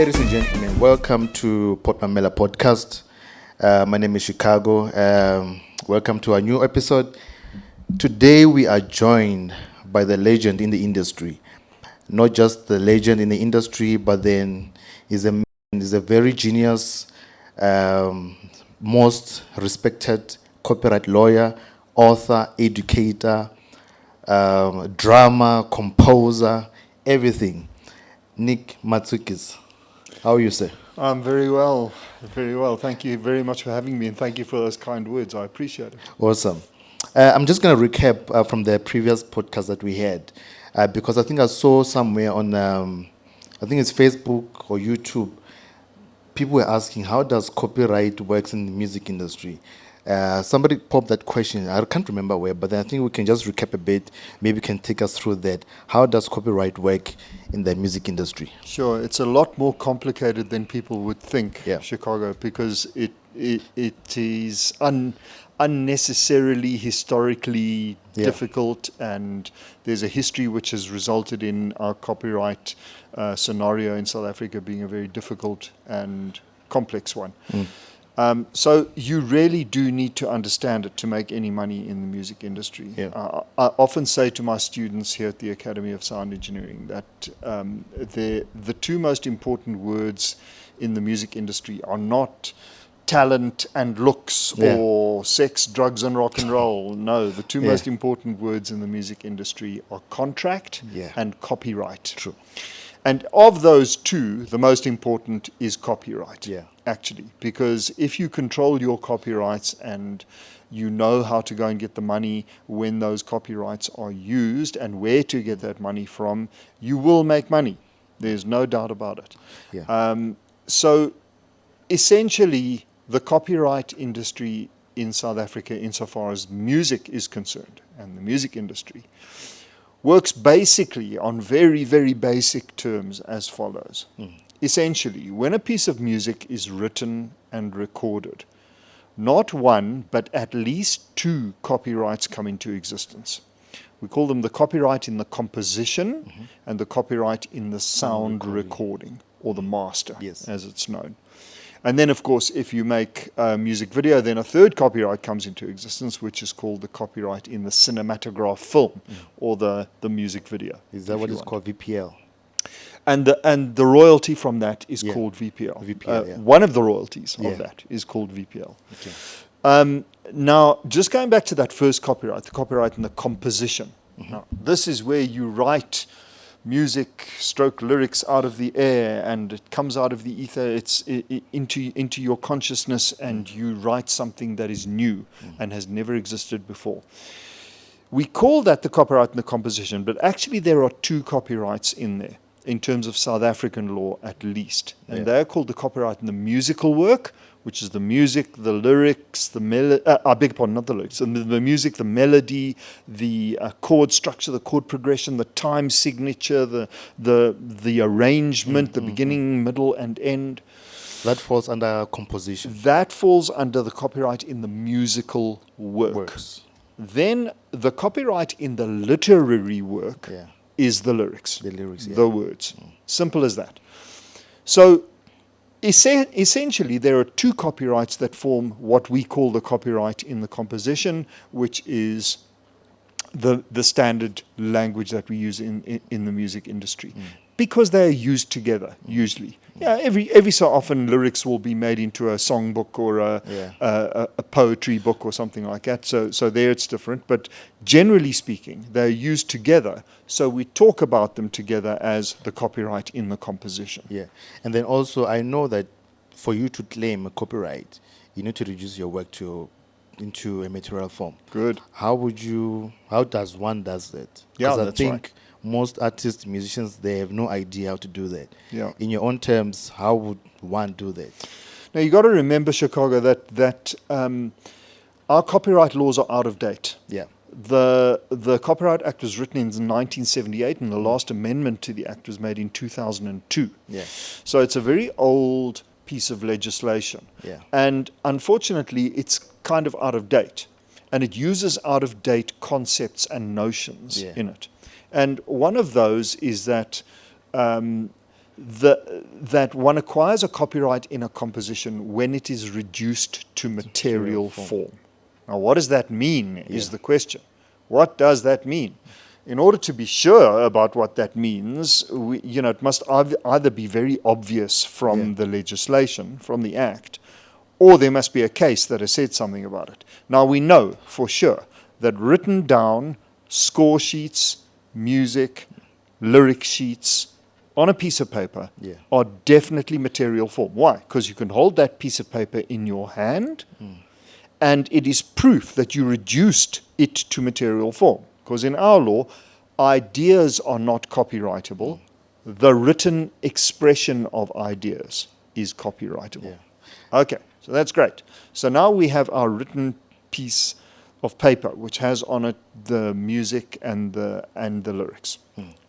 Ladies and gentlemen, welcome to Mamela podcast. My name is Chicago. Welcome to our new episode. Today we are joined by the legend in the industry. Not just the legend in the industry, but then he's a very genius, most respected copyright lawyer, author, educator, drama, composer, everything. Nick Matzukis. How are you, sir? I'm very well, very well. Thank you very much for having me, and thank you for those kind words. I appreciate it. Awesome. I'm just going to recap from the previous podcast that we had, because I think I saw somewhere on, I think it's Facebook or YouTube, people were asking, how does copyright works in the music industry? Somebody popped that question. I can't remember where, but I think we can just recap a bit. Maybe you can take us through that. How does copyright work in the music industry? Sure, it's a lot more complicated than people would think, Yeah. Chicago, because it is unnecessarily historically difficult, and there's a history which has resulted in our copyright scenario in South Africa being a very difficult and complex one. So you really do need to understand it to make any money in the music industry. Yeah. I often say to my students here at the Academy of Sound Engineering that the two most important words in the music industry are not talent and looks or sex, drugs and rock and roll. No, the two most important words in the music industry are contract and copyright. True. And of those two, the most important is copyright, Yeah. actually. Because if you control your copyrights and you know how to go and get the money when those copyrights are used and where to get that money from, you will make money. There's no doubt about it. Yeah. So essentially, the copyright industry in South Africa, insofar as music is concerned, and the music industry, works basically on very, very basic terms as follows. Essentially, when a piece of music is written and recorded, not one, but at least two copyrights come into existence. We call them the copyright in the composition and the copyright in the sound recording, or the master, as it's known. And then, of course, if you make a music video, then a third copyright comes into existence, which is called the copyright in the cinematograph film, or the music video. Is that what is called VPL? And the royalty from that is called VPL. One of the royalties of that is called VPL. Okay. Now, just going back to that first copyright, the copyright in the composition. Now, this is where you write music stroke lyrics out of the air, and it comes out of the ether, it's into your consciousness, and you write something that is new and has never existed before. We call that the copyright in the composition, but actually there are two copyrights in there, in terms of South African law at least. And they're called the copyright in the musical work, which is the music, the lyrics, the melody, I beg your pardon, not the lyrics, the music, the melody, the chord structure, the chord progression, the time signature, the arrangement, the beginning, middle, and end. That falls under composition. That falls under the copyright in the musical works. Then the copyright in the literary work is the lyrics. The lyrics, the words. Simple as that. So essentially, there are two copyrights that form what we call the copyright in the composition, which is the standard language that we use in the music industry, because they are used together usually. Yeah, every so often lyrics will be made into a songbook or a poetry book or something like that. So there it's different, but generally speaking, they're used together. So we talk about them together as the copyright in the composition. Yeah, and then also I know that for you to claim a copyright, you need to reduce your work into a material form. Good. How does one does that? Yeah, I that's think right. Most artists, musicians, they have no idea how to do that. Yeah. In your own terms, how would one do that? Now, you got to remember, Chicago, that our copyright laws are out of date. Yeah. The Copyright Act was written in 1978, and the last amendment to the Act was made in 2002. Yeah. So it's a very old piece of legislation. Yeah. And unfortunately, it's kind of out of date. And it uses out of date concepts and notions in it. And one of those is that that one acquires a copyright in a composition when it is reduced to material form. Now, what does that mean is the question. What does that mean? In order to be sure about what that means, it must either be very obvious from the legislation, from the Act, or there must be a case that has said something about it. Now, we know for sure that written down score sheets, music, lyric sheets on a piece of paper are definitely material form. Why? Because you can hold that piece of paper in your hand, and it is proof that you reduced it to material form. Because in our law, ideas are not copyrightable. The written expression of ideas is copyrightable. Okay, so that's great. So now we have our written piece of paper, which has on it the music and the lyrics.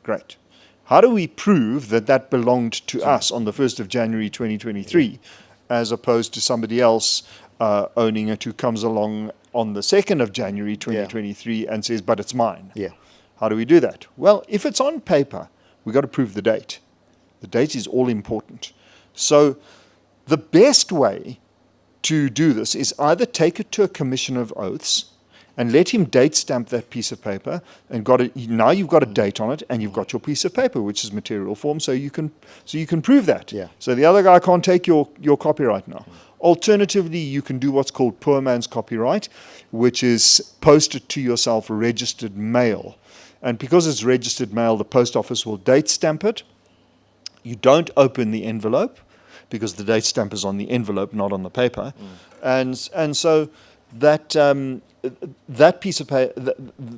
Great. How do we prove that that belonged to us on the 1st of January 2023, as opposed to somebody else owning it who comes along on the 2nd of January 2023 and says, but it's mine? How do we do that? Well, if it's on paper, we've got to prove the date. The date is all important. So the best way to do this is either take it to a commission of oaths and let him date stamp that piece of paper, and now you've got a date on it, and you've got your piece of paper, which is material form, so you can prove that. So the other guy can't take your copyright now. Alternatively, you can do what's called poor man's copyright, which is posted to yourself registered mail. And because it's registered mail, the post office will date stamp it. You don't open the envelope, because the date stamp is on the envelope, not on the paper. And so that piece of paper,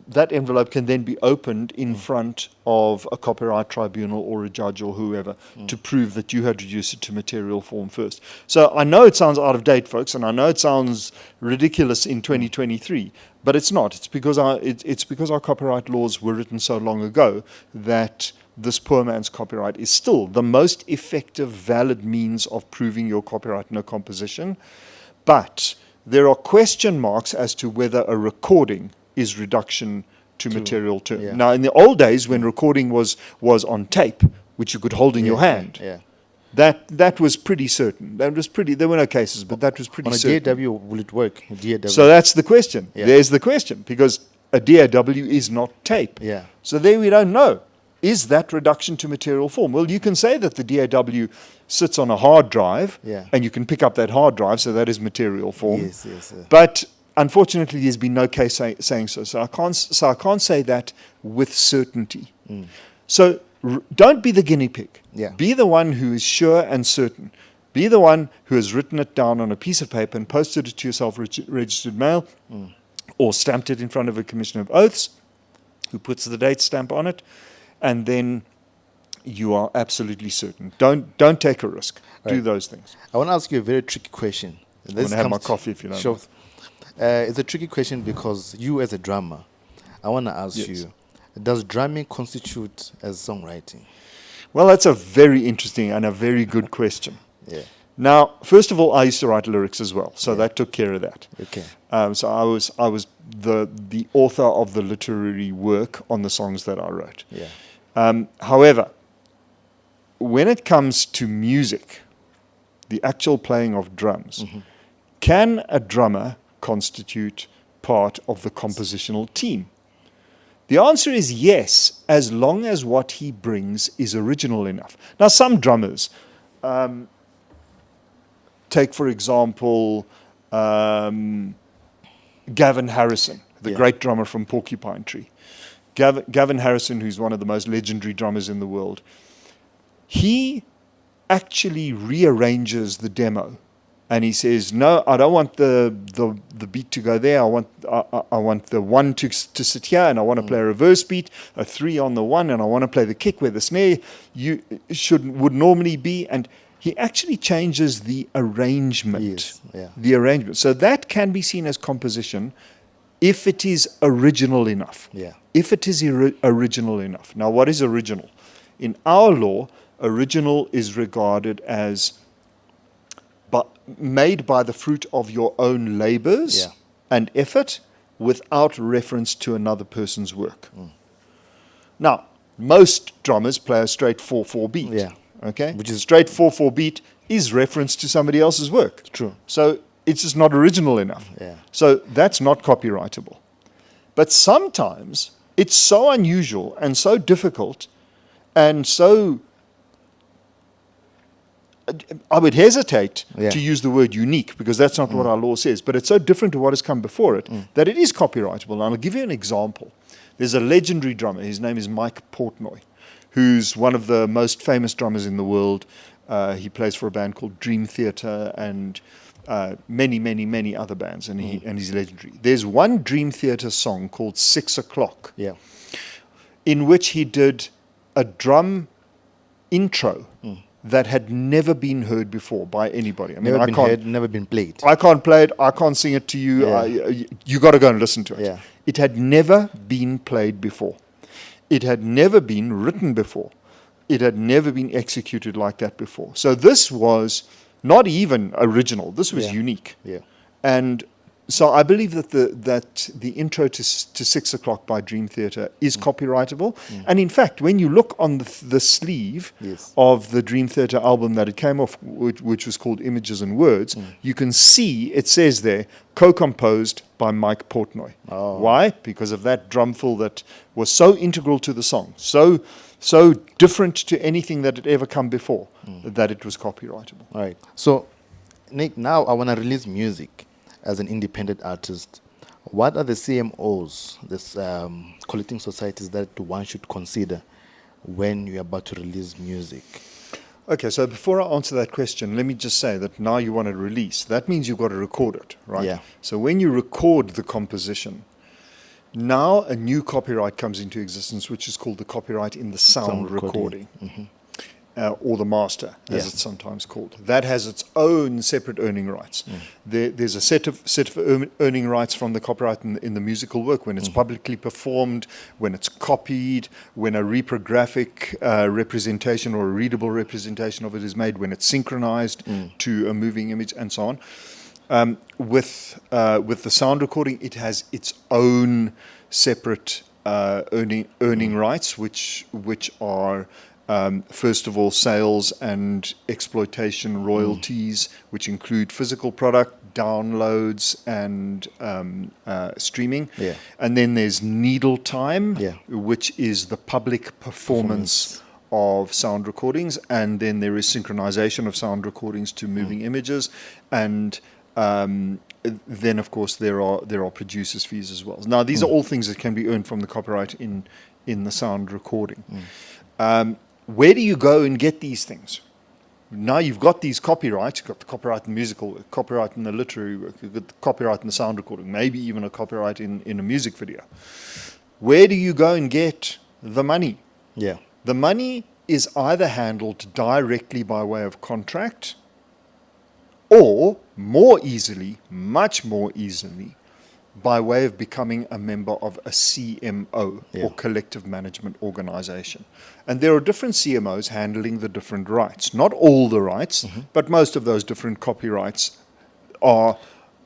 that envelope can then be opened in front of a copyright tribunal or a judge or whoever to prove that you had reduced it to material form first. So I know it sounds out of date, folks, and I know it sounds ridiculous in 2023, but it's not. It's because our copyright laws were written so long ago that this poor man's copyright is still the most effective, valid means of proving your copyright in a composition. But there are question marks as to whether a recording is reduction to material term. Now, in the old days, when recording was on tape, which you could hold in your hand, that was pretty certain. There were no cases, but that was pretty certain. On a DAW, will it work? DAW. So that's the question. There's the question, because a DAW is not tape. So there we don't know. Is that reduction to material form? Well, you can say that the DAW sits on a hard drive, and you can pick up that hard drive, so that is material form. But unfortunately, there's been no case saying so. So I can't say that with certainty. So don't be the guinea pig. Be the one who is sure and certain. Be the one who has written it down on a piece of paper and posted it to yourself registered mail, or stamped it in front of a commission of oaths, who puts the date stamp on it. And then you are absolutely certain. Don't take a risk. Do those things. I want to ask you a very tricky question. I want to have my coffee if you don't mind. It's a tricky question because you as a drummer, I want to ask you, does drumming constitute as songwriting? Well, that's a very interesting and a very good question. Now, first of all, I used to write lyrics as well, so that took care of that. So I was the author of the literary work on the songs that I wrote. However, when it comes to music, the actual playing of drums, can a drummer constitute part of the compositional team? The answer is yes, as long as what he brings is original enough. Now, some drummers, take for example Gavin Harrison, the great drummer from Porcupine Tree. Gavin Harrison, who's one of the most legendary drummers in the world, he actually rearranges the demo, and he says, "No, I don't want the beat to go there. I want the one to sit here, and I want to play a reverse beat, a 3 on the 1, and I want to play the kick where the snare would normally be." And he actually changes the arrangement. The arrangement. So that can be seen as composition if it is original enough. If it is original enough. Now, what is original? In our law, original is regarded as made by the fruit of your own labors and effort without reference to another person's work. Now, most drummers play a straight 4/4 beat. Okay, Which is straight 4/4 beat is reference to somebody else's work. true. So it's just not original enough. Yeah. So that's not copyrightable. But sometimes it's so unusual and so difficult and so, I would hesitate Yeah. to use the word unique because that's not what our law says, but it's so different to what has come before it that it is copyrightable. And I'll give you an example. There's a legendary drummer, his name is Mike Portnoy, who's one of the most famous drummers in the world. He plays for a band called Dream Theater and many, many, many other bands, and he's legendary. There's one Dream Theater song called 6 O'Clock, Yeah. in which he did a drum intro that had never been heard before by anybody. I mean, Never I been can't, heard, never been played. I can't play it, I can't sing it to you, Yeah. you got to go and listen to it. Yeah. It had never been played before. It had never been written before. It had never been executed like that before. So this was not even original. This was Yeah. unique. Yeah. And so I believe that the intro to 6 O'Clock by Dream Theater is copyrightable. And in fact, when you look on the sleeve Yes. of the Dream Theater album that it came off, which was called Images and Words, you can see it says there, co-composed by Mike Portnoy. Oh. Why? Because of that drum fill that was so integral to the song, so different to anything that had ever come before, that it was copyrightable. All right. So, Nick, now I want to release music as an independent artist. What are the CMOs, this collecting societies that one should consider when you're about to release music? Okay, so before I answer that question, let me just say that now you want to release. That means you've got to record it, right? Yeah. So when you record the composition, now a new copyright comes into existence, which is called the copyright in the sound recording. Or the master, as Yeah. it's sometimes called. That has its own separate earning rights. There's a set of earning rights from the copyright in the musical work when it's publicly performed, when it's copied, when a reprographic representation or a readable representation of it is made, when it's synchronized to a moving image, and so on. With the sound recording, it has its own separate earning rights, which are first of all, sales and exploitation royalties, which include physical product, downloads, and streaming. Yeah. And then there's needle time, Yeah. which is the public performance of sound recordings. And then there is synchronization of sound recordings to moving images. And then, of course, there are producers' fees as well. Now, these are all things that can be earned from the copyright in the sound recording. Where do you go and get these things? Now you've got these copyrights. You've got the copyright in the musical work, copyright in the literary work, you've got the copyright in the sound recording, maybe even a copyright in a music video. Where do you go and get the money? Yeah. The money is either handled directly by way of contract or more easily, much more easily, by way of becoming a member of a CMO, or collective management organization. And there are different CMOs handling the different rights. Not all the rights, but most of those different copyrights are,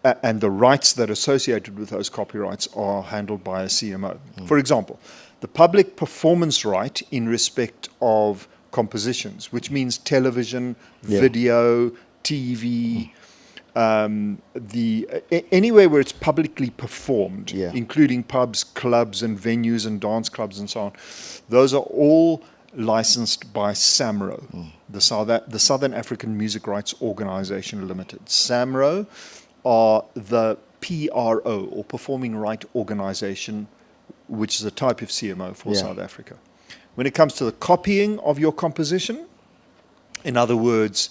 and the rights that are associated with those copyrights are handled by a CMO. For example, the public performance right in respect of compositions, which means television, video, TV, anywhere where it's publicly performed, including pubs, clubs, and venues and dance clubs and so on, those are all licensed by SAMRO, the Southern African Music Rights Organization Limited. SAMRO are the PRO, or Performing Right Organization, which is a type of CMO for South Africa. When it comes to the copying of your composition, in other words,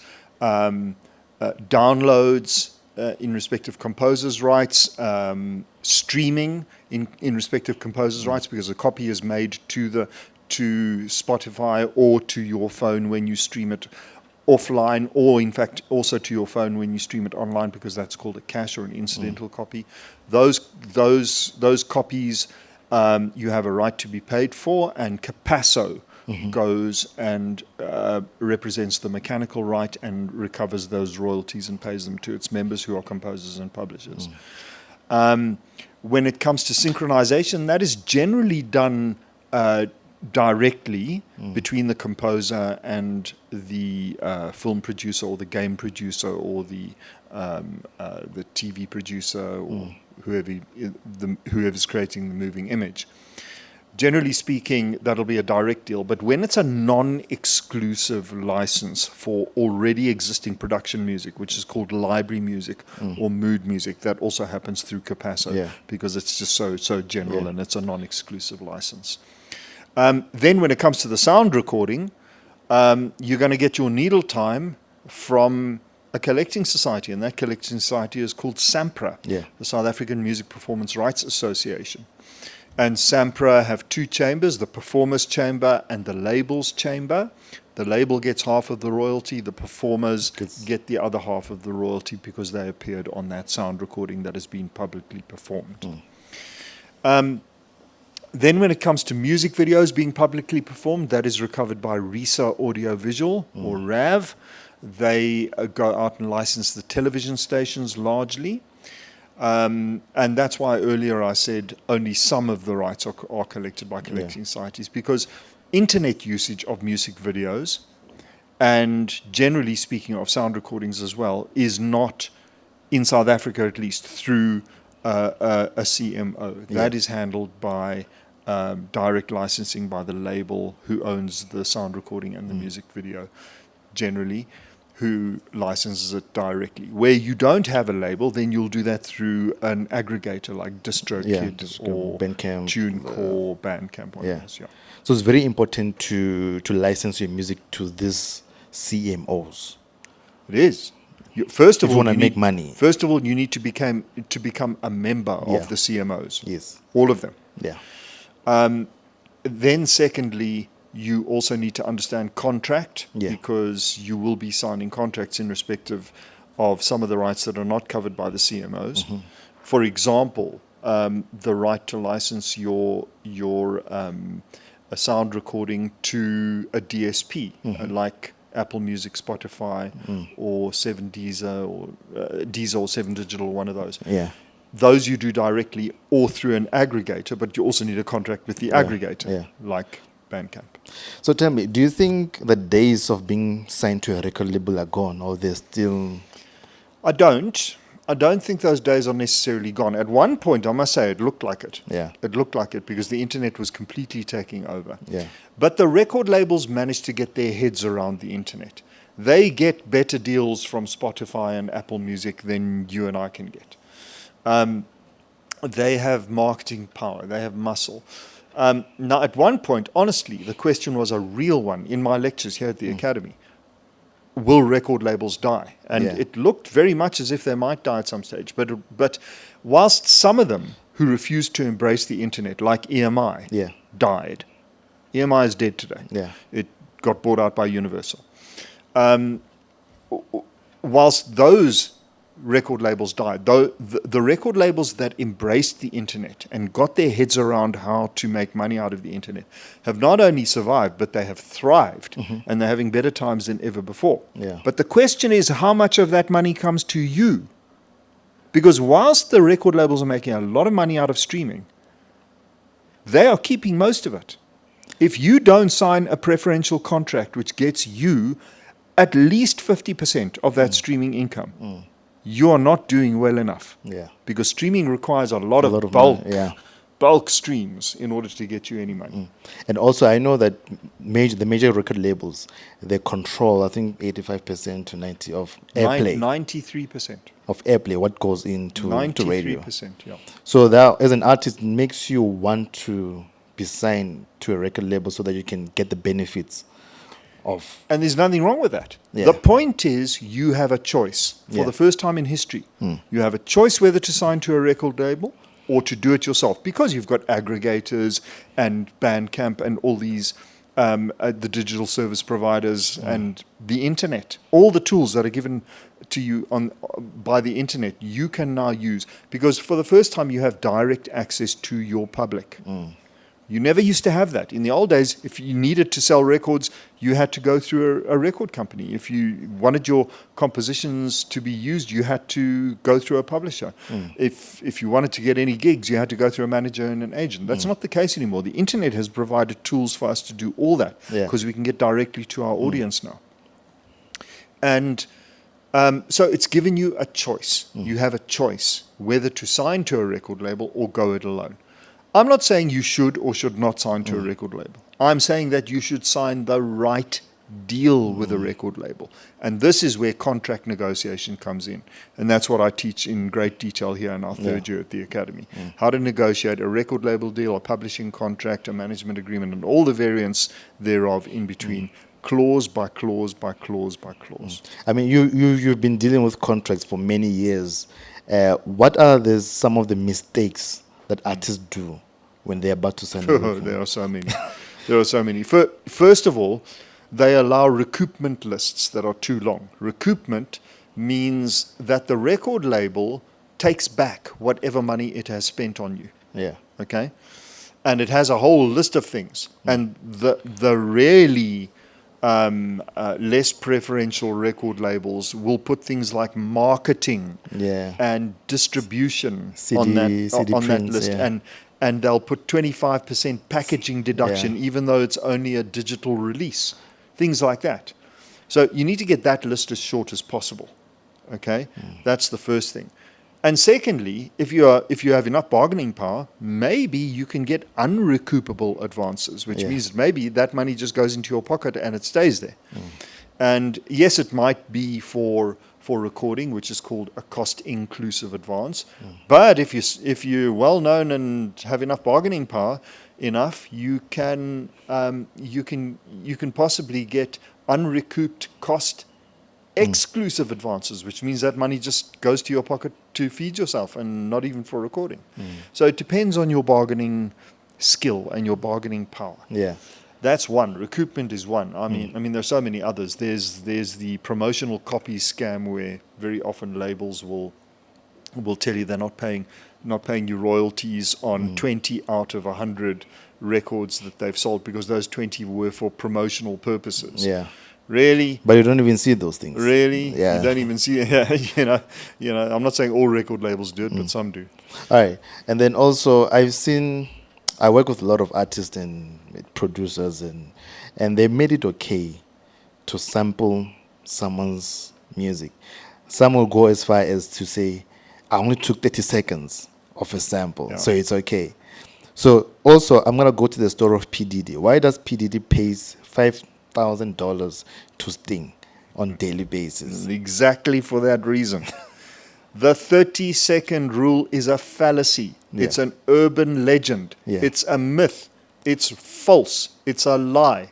downloads in respect of composers' rights, streaming in respect of composers' rights, because a copy is made to Spotify or to your phone when you stream it offline, or in fact also to your phone when you stream it online, because that's called a cache or an incidental copy. Those copies you have a right to be paid for, and Capasso goes and represents the mechanical right and recovers those royalties and pays them to its members, who are composers and publishers. When it comes to synchronization, that is generally done directly between the composer and the film producer or the game producer or the TV producer or whoever's creating the moving image. Generally speaking, that'll be a direct deal. But when it's a non-exclusive license for already existing production music, which is called library music or mood music, that also happens through Capasso because it's just so general and it's a non-exclusive license. Then when it comes to the sound recording, you're going to get your needle time from a collecting society, and that collecting society is called SAMPRA, the South African Music Performance Rights Association. And SAMPRA have two chambers, the performers chamber and the labels chamber. The label gets half of the royalty, the performers get the other half of the royalty because they appeared on that sound recording that has been publicly performed. Then when it comes to music videos being publicly performed, that is recovered by RISA Audiovisual or RAV. They go out and license the television stations largely. And that's why earlier I said only some of the rights are collected by collecting societies, because internet usage of music videos, and generally speaking of sound recordings as well, is not, in South Africa at least, through a CMO. That is handled by direct licensing by the label who owns the sound recording and the music video generally, who licenses it directly. Where you don't have a label, then you'll do that through an aggregator like DistroKid or Bandcamp, TuneCore, Bandcamp. So it's very important to license your music to these CMOs. It is. First of all, you want to make money. First of all, you need to become a member of the CMOs. Yes. All of them. Yeah. Then secondly, you also need to understand contract, because you will be signing contracts in respect of some of the rights that are not covered by the CMOs. For example, the right to license your a sound recording to a DSP, like Apple Music, Spotify, or 7 Deezer or Deezer or 7 Digital, one of those. Yeah. Those you do directly or through an aggregator, but you also need a contract with the aggregator, like Bandcamp. So tell me, do you think the days of being signed to a record label are gone, or they're still? I don't think those days are necessarily gone. At one point, I must say, it looked like it. Yeah. It looked like it because the internet was completely taking over. Yeah. But the record labels managed to get their heads around the internet. They get better deals from Spotify and Apple Music than you and I can get. They have marketing power. They have muscle. Now, at one point, honestly, the question was a real one in my lectures here at the Academy. Will record labels die? And it looked very much as if they might die at some stage. But whilst some of them who refused to embrace the internet, like EMI, died. EMI is dead today. Yeah. It got bought out by Universal. Whilst those record labels died, though the record labels that embraced the internet and got their heads around how to make money out of the internet have not only survived, but they have thrived, and they're having better times than ever before. But the question is, how much of that money comes to you? Because whilst the record labels are making a lot of money out of streaming, they are keeping most of it. If you don't sign a preferential contract which gets you at least 50% of that streaming income, you are not doing well enough. Because streaming requires a lot of bulk streams in order to get you any money. And also, I know that the major record labels, they control, I think, 85% to 90% of airplay. 93%. Of airplay, what goes into radio. 93%, yeah. So that, as an artist, makes you want to be signed to a record label so that you can get the benefits of. And there's nothing wrong with that. The point is, you have a choice. For the first time in history, you have a choice whether to sign to a record label or to do it yourself, because you've got aggregators and Bandcamp and all these the digital service providers and the internet. All the tools that are given to you by the internet, you can now use, because for the first time you have direct access to your public. You never used to have that. In the old days, if you needed to sell records, you had to go through a record company. If you wanted your compositions to be used, you had to go through a publisher. If you wanted to get any gigs, you had to go through a manager and an agent. That's not the case anymore. The internet has provided tools for us to do all that because we can get directly to our audience now. And so it's given you a choice. You have a choice whether to sign to a record label or go it alone. I'm not saying you should or should not sign to a record label. I'm saying that you should sign the right deal with a record label. And this is where contract negotiation comes in. And that's what I teach in great detail here in our third year at the Academy. How to negotiate a record label deal, a publishing contract, a management agreement, and all the variants thereof in between. Clause by clause by clause by clause. I mean, you've been dealing with contracts for many years. What are some of the mistakes that artists do when they're about to sign a record? There are so many. There are so many. First of all, they allow recoupment lists that are too long. Recoupment means that the record label takes back whatever money it has spent on you. Yeah. Okay? And it has a whole list of things. And the really less preferential record labels will put things like marketing and distribution on that list. And they'll put 25% packaging deduction even though it's only a digital release. Things like that. So you need to get that list as short as possible. Okay? That's the first thing. And secondly, if you have enough bargaining power, maybe you can get unrecoupable advances, which means maybe that money just goes into your pocket and it stays there. And yes, it might be for recording, which is called a cost-inclusive advance. But if you're well known and have enough bargaining power, you can possibly get unrecouped cost exclusive advances, which means that money just goes to your pocket to feed yourself and not even for recording. So it depends on your bargaining skill and your bargaining power. Yeah. That's one. Recoupment is one. I mean, there's so many others. There's the promotional copy scam where very often labels will tell you they're not paying you royalties on 20 out of 100 records that they've sold because those 20 were for promotional purposes. Yeah. Really? But you don't even see those things. Really? Yeah. You don't even see it. You know, I'm not saying all record labels do it, but some do. All right. And then also I work with a lot of artists and producers and they made it okay to sample someone's music. Some will go as far as to say, I only took 30 seconds of a sample, so it's okay. So also, I'm going to go to the story of P. Diddy. Why does P. Diddy pay $5,000 to Sting on daily basis? Exactly for that reason. The 30-second rule is a fallacy. Yeah. It's an urban legend. Yeah. It's a myth. It's false. It's a lie.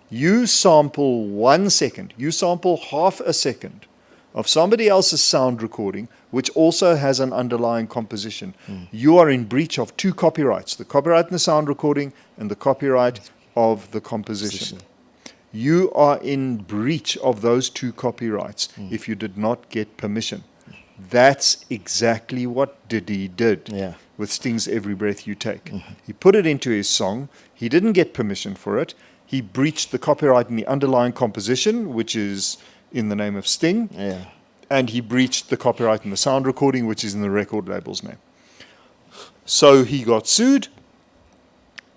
You sample 1 second, you sample half a second of somebody else's sound recording, which also has an underlying composition. You are in breach of two copyrights, the copyright in the sound recording and the copyright of the composition. You are in breach of those two copyrights if you did not get permission. That's exactly what Diddy did with Sting's Every Breath You Take. He put it into his song. He didn't get permission for it. He breached the copyright in the underlying composition, which is in the name of Sting. And he breached the copyright in the sound recording, which is in the record label's name. So he got sued.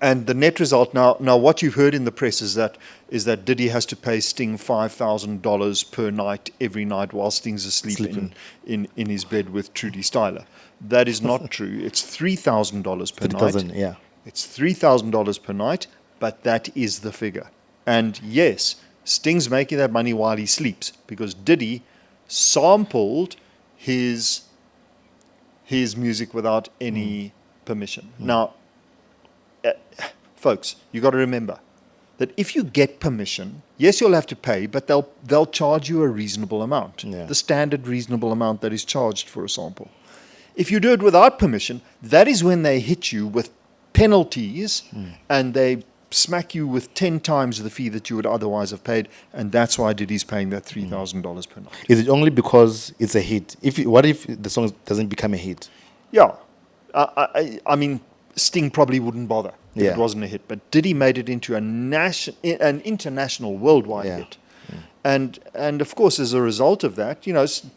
And the net result now what you've heard in the press is that Diddy has to pay Sting $5,000 per night every night while Sting's asleep in his bed with Trudy Styler. That is not true. It's $3,000 per night. Yeah. It's $3,000 per night, but that is the figure. And yes, Sting's making that money while he sleeps because Diddy sampled his music without any permission. Now, folks, you got to remember that if you get permission, yes, you'll have to pay, but they'll charge you a reasonable amount, the standard reasonable amount that is charged for a sample. If you do it without permission, that is when they hit you with penalties and they smack you with 10 times the fee that you would otherwise have paid, and that's why Diddy's paying that $3,000 per night. Is it only because it's a hit? What if the song doesn't become a hit? Yeah. I mean, Sting probably wouldn't bother if Yeah. it wasn't a hit. But Diddy made it into an international, worldwide Yeah. hit. And of course, as a result of that,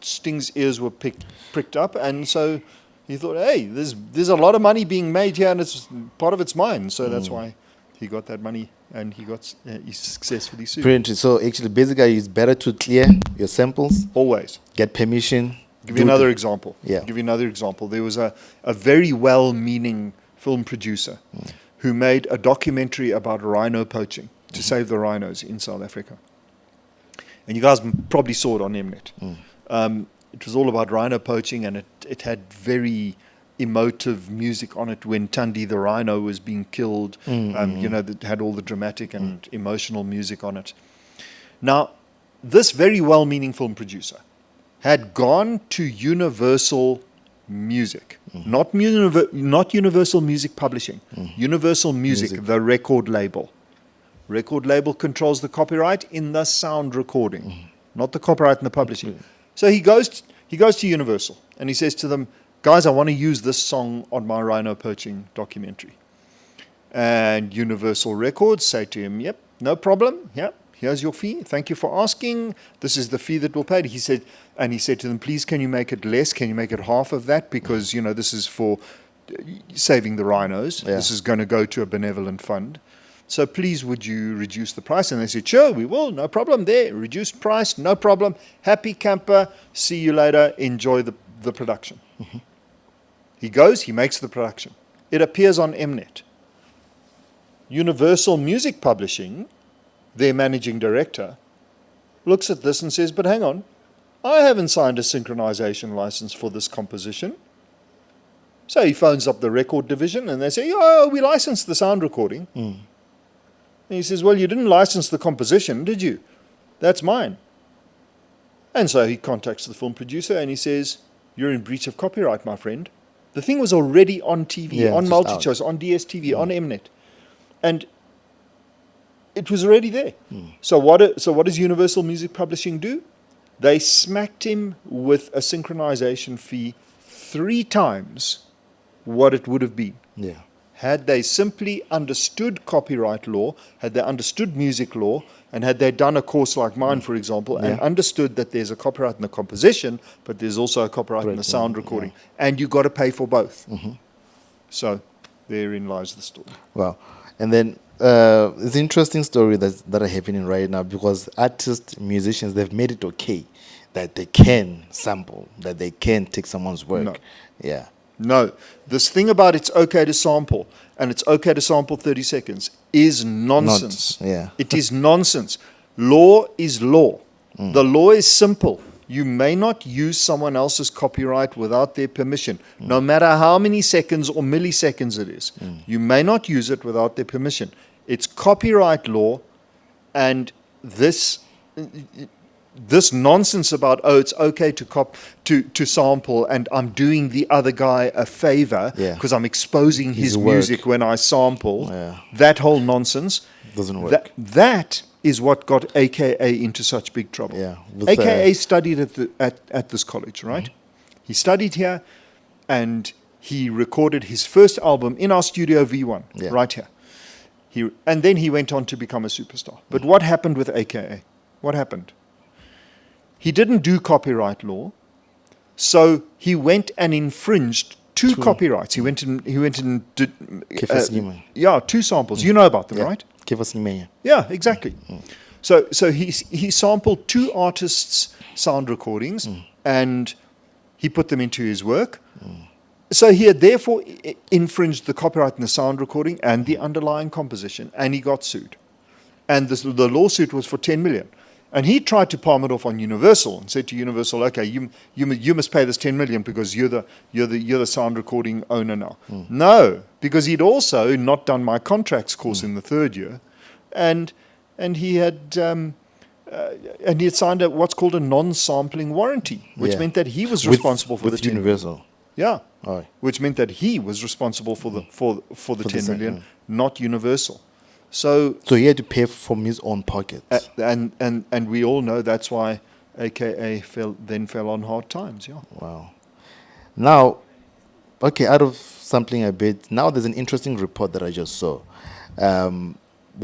Sting's ears were pricked up, and so he thought, hey, there's a lot of money being made here, and it's part of it's mine. So that's why he got that money, and he successfully sued. Brilliant. So actually, basically, it's better to clear your samples, Always. get permission. Give you another example. Yeah. Give you another example. There was a very well-meaning film producer who made a documentary about rhino poaching to save the rhinos in South Africa. And you guys probably saw it on Mnet. It was all about rhino poaching, and it had very emotive music on it when Tundi the rhino was being killed. It had all the dramatic and emotional music on it. Now, this very well-meaning film producer had gone to Universal Music, not Universal Music Publishing, Universal Music, the record label. Record label controls the copyright in the sound recording, not the copyright in the publishing. So he goes to Universal and he says to them, guys, I want to use this song on my rhino poaching documentary. And Universal Records say to him, yep, no problem. Yep, here's your fee. Thank you for asking. This is the fee that we'll pay. He said to them, please, can you make it less? Can you make it half of that? Because, this is for saving the rhinos. Yeah. This is going to go to a benevolent fund. So please, would you reduce the price? And they said, sure, we will. No problem there. Reduced price, no problem. Happy camper. See you later. Enjoy the production. He goes, he makes the production. It appears on Mnet. Universal Music Publishing, their managing director, looks at this and says, but hang on, I haven't signed a synchronization license for this composition. So he phones up the record division and they say, oh, we licensed the sound recording. And he says, well, you didn't license the composition, did you? That's mine. And so he contacts the film producer and he says, you're in breach of copyright, my friend. The thing was already on TV, on multi-choice, on DSTV, on Mnet. And it was already there. So what does Universal Music Publishing do? They smacked him with a synchronization fee 3 times what it would have been. Yeah. Had they simply understood copyright law, had they understood music law, and had they done a course like mine, for example, and understood that there's a copyright in the composition, but there's also a copyright in the sound recording, and you got to pay for both. So therein lies the story. Wow. And then it's an interesting story that are happening right now, because artists, musicians, they've made it okay that they can sample, that they can take someone's work. No. Yeah. No, this thing about it's okay to sample, and it's okay to sample 30 seconds, is nonsense. It is nonsense. Law is law. The law is simple. You may not use someone else's copyright without their permission, no matter how many seconds or milliseconds it is. You may not use it without their permission. It's copyright law, and this nonsense about, oh, it's okay to sample, and I'm doing the other guy a favor because I'm exposing his music when I sample. That whole nonsense doesn't work. That is what got AKA into such big trouble. AKA studied at this college, right? He studied here, and he recorded his first album in our studio V1 right here. And then he went on to become a superstar. But what happened with AKA? What happened? He didn't do copyright law, so he went and infringed 2 copyrights. He went and did caiphussemenya. 2 samples. You know about them, right? Caiphussemenya. Yeah, exactly. So he sampled 2 artists' sound recordings and he put them into his work. So he had therefore infringed the copyright in the sound recording and the underlying composition, and he got sued. And the lawsuit was for 10 million. And he tried to palm it off on Universal and said to Universal, okay, you must pay this 10 million because you're the sound recording owner now. No, because he'd also not done my contracts course in the 3rd year, and he had signed what's called a non-sampling warranty, which meant that he was responsible for the 10 million. Universal. Yeah, which meant that he was responsible for the 10 million, not Universal. So he had to pay from his own pocket. And we all know that's why AKA fell on hard times. Yeah. Wow. Now, okay, out of sampling a bit. Now there's an interesting report that I just saw,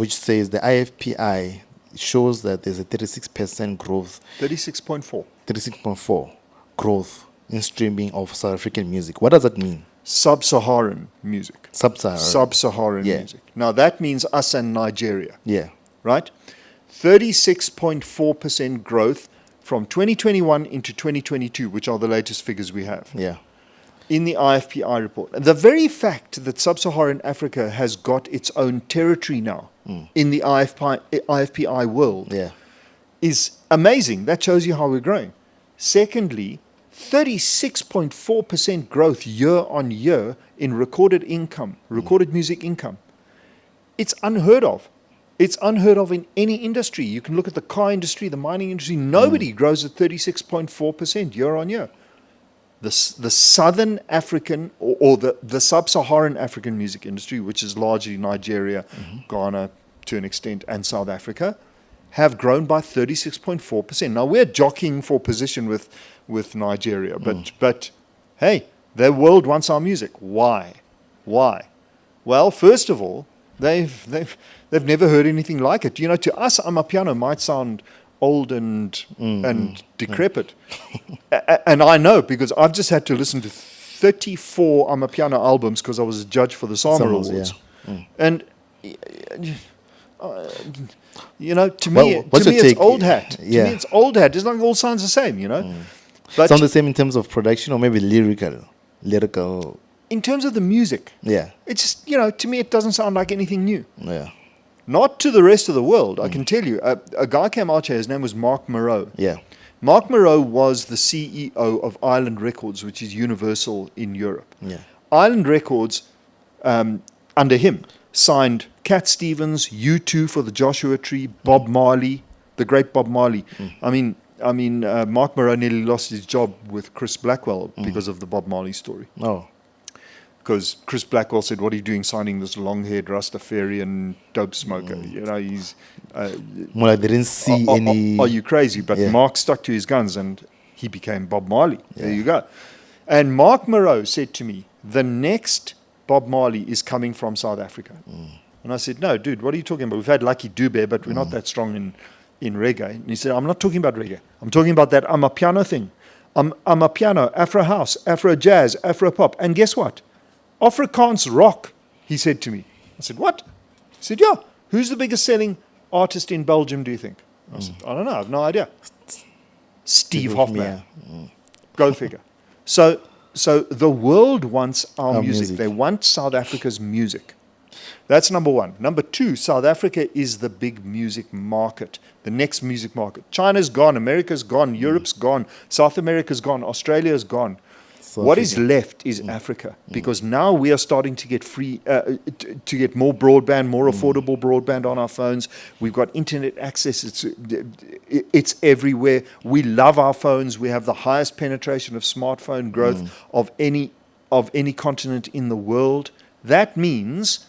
which says the IFPI shows that there's a 36% growth, 36.4. 36.4 growth in streaming of South African music. What does that mean? Sub-Saharan music. Sub-Saharan. Sub-Saharan Yeah. music. Now that means us and Nigeria, Yeah. right? 36.4% growth from 2021 into 2022, which are the latest figures we have Yeah. in the IFPI report. And the very fact that Sub-Saharan Africa has got its own territory now in the IFPI world Yeah. is amazing. That shows you how we're growing. Secondly, 36.4% growth year on year in recorded income, recorded music income. It's unheard of. It's unheard of in any industry. You can look at the car industry, the mining industry. Nobody grows at 36.4% year on year. The Southern African or the Sub-Saharan African music industry, which is largely Nigeria, Ghana to an extent, and South Africa, have grown by 36.4%. Now, we're jockeying for position with Nigeria, but hey, the world wants our music. Why? Well, first of all, they've never heard anything like it. You know, to us, amapiano might sound old and decrepit. And I know, because I've just had to listen to 34 amapiano albums because I was a judge for the Sama Summers, Awards. yeah. And you know, to Well, me, what's your it's take? old hat. Yeah. To me, it's old hat. It's like all sounds the same, you know. But Sound the same in terms of production or maybe lyrical. in terms of the music, Yeah. it's just, you know, to me, it doesn't sound like anything new. Yeah. Not to the rest of the world, I can tell you. A guy came out here, his name was Mark Moreau. Yeah. Mark Moreau was the CEO of Island Records, which is Universal in Europe. Yeah. Island Records, under him, signed Cat Stevens, U2 for the Joshua Tree, Bob Marley, the great Bob Marley. I mean, Mark Moreau nearly lost his job with Chris Blackwell because of the Bob Marley story. Oh. Because Chris Blackwell said, "What are you doing signing this long-haired Rastafarian dope smoker? You know, he's More like they didn't see any. Are you crazy?" But Yeah. Mark stuck to his guns, and he became Bob Marley. There you go. And Mark Moreau said to me, "The next Bob Marley is coming from South Africa." And I said, "No, dude, what are you talking about? We've had Lucky Dube, but we're not that strong in reggae." And he said, "I'm not talking about reggae. I'm talking about that amapiano thing. Amapiano, Afro house, Afro jazz, Afro pop. And guess what? Afrikaans rock," he said to me. I said, "What?" He said, "Yeah. Who's the biggest selling artist in Belgium, do you think?" I said, "I don't know. I have no idea." Stevehofmeyr. Go figure. So the world wants our music. They want South Africa's music. That's number one. Number two, South Africa is the big music market, the next music market. China's gone, America's gone, Europe's gone, South America's gone, Australia's gone. What is left is Africa, because now we are starting to get free, to get more broadband, more affordable broadband on our phones. We've got internet access. It's everywhere. We love our phones. We have the highest penetration of smartphone growth of any continent in the world. That means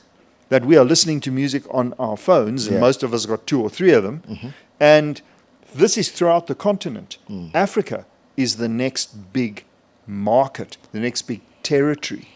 that we are listening to music on our phones, and most of us got 2 or 3 of them. And this is throughout the continent. Africa is the next big market, the next big territory.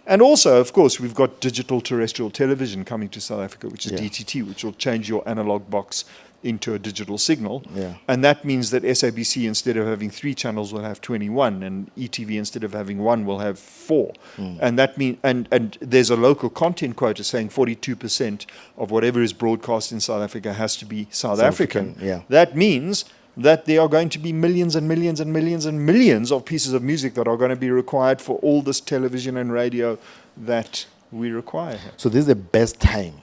And also, of course, we've got digital terrestrial television coming to South Africa, which is DTT, which will change your analog box into a digital signal. And that means that SABC, instead of having 3 channels, will have 21, and ETV, instead of having 1, will have 4. And that mean, and there's a local content quota saying 42% of whatever is broadcast in South Africa has to be South African. That means that there are going to be millions and millions and millions and millions of pieces of music that are going to be required for all this television and radio that we require here. So this is the best time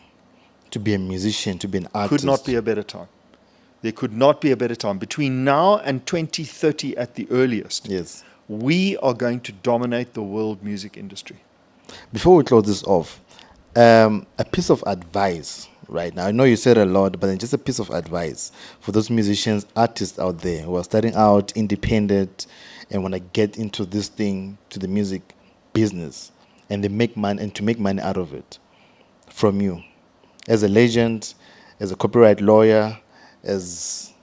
to be a musician, to be an artist. Could not be a better time. There could not be a better time. Between now and 2030 at the earliest, we are going to dominate the world music industry. Before we close this off, a piece of advice right now. I know you said a lot, but then just a piece of advice for those musicians, artists out there who are starting out independent and want to get into this thing, to the music business, and they make money, and to make money out of it. From you, as a legend, as a copyright lawyer, as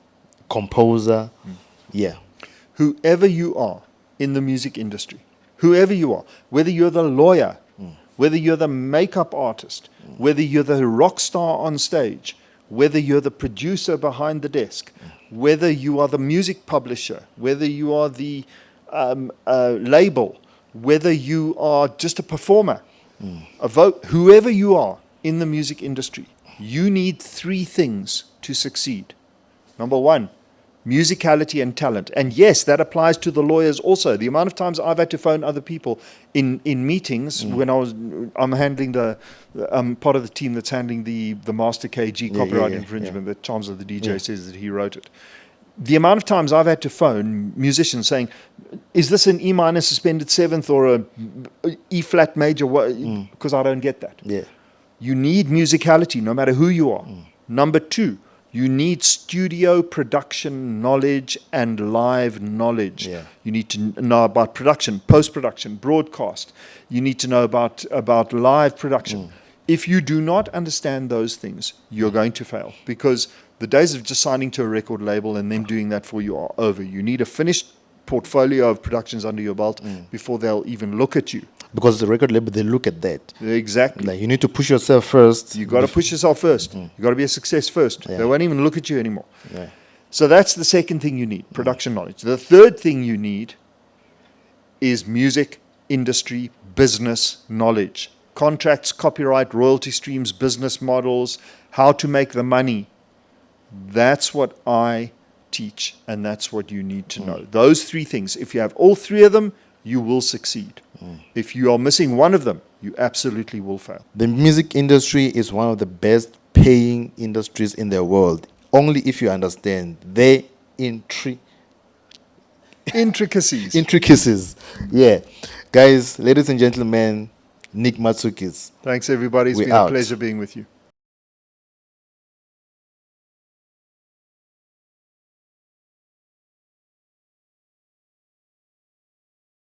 composer, Whoever you are in the music industry, whoever you are, whether you're the lawyer whether you're the makeup artist, whether you're the rock star on stage, whether you're the producer behind the desk, whether you are the music publisher, whether you are the label, whether you are just a performer, whoever you are in the music industry, you need three things to succeed. Number one, musicality and talent. And yes, that applies to the lawyers also. The amount of times I've had to phone other people in meetings when I'm handling part of the team that's handling the Master KG copyright infringement that Chancellor the DJ says that he wrote it. The amount of times I've had to phone musicians saying, is this an E minor suspended seventh or a E flat major? Because I don't get that. Yeah. You need musicality no matter who you are. Number two, you need studio production knowledge and live knowledge. Yeah. You need to know about production, post-production, broadcast. You need to know about live production. If you do not understand those things, you're going to fail, because the days of just signing to a record label and them doing that for you are over. You need a finished portfolio of productions under your belt before they'll even look at you. Because the record label, they look at that. Exactly. Like, you need to push yourself first. You got to push yourself first. You got to be a success first. Yeah. They won't even look at you anymore. Yeah. So that's the second thing you need, production knowledge. The third thing you need is music industry business knowledge. Contracts, copyright, royalty streams, business models, how to make the money. That's what I teach, and that's what you need to know. Those three things. If you have all three of them, you will succeed. If you are missing one of them, you absolutely will fail. The music industry is one of the best paying industries in the world, only if you understand the Intricacies. intricacies. Yeah. Guys, ladies and gentlemen, Nick Matzukis. Thanks, everybody. It's We're been out. a pleasure being with you.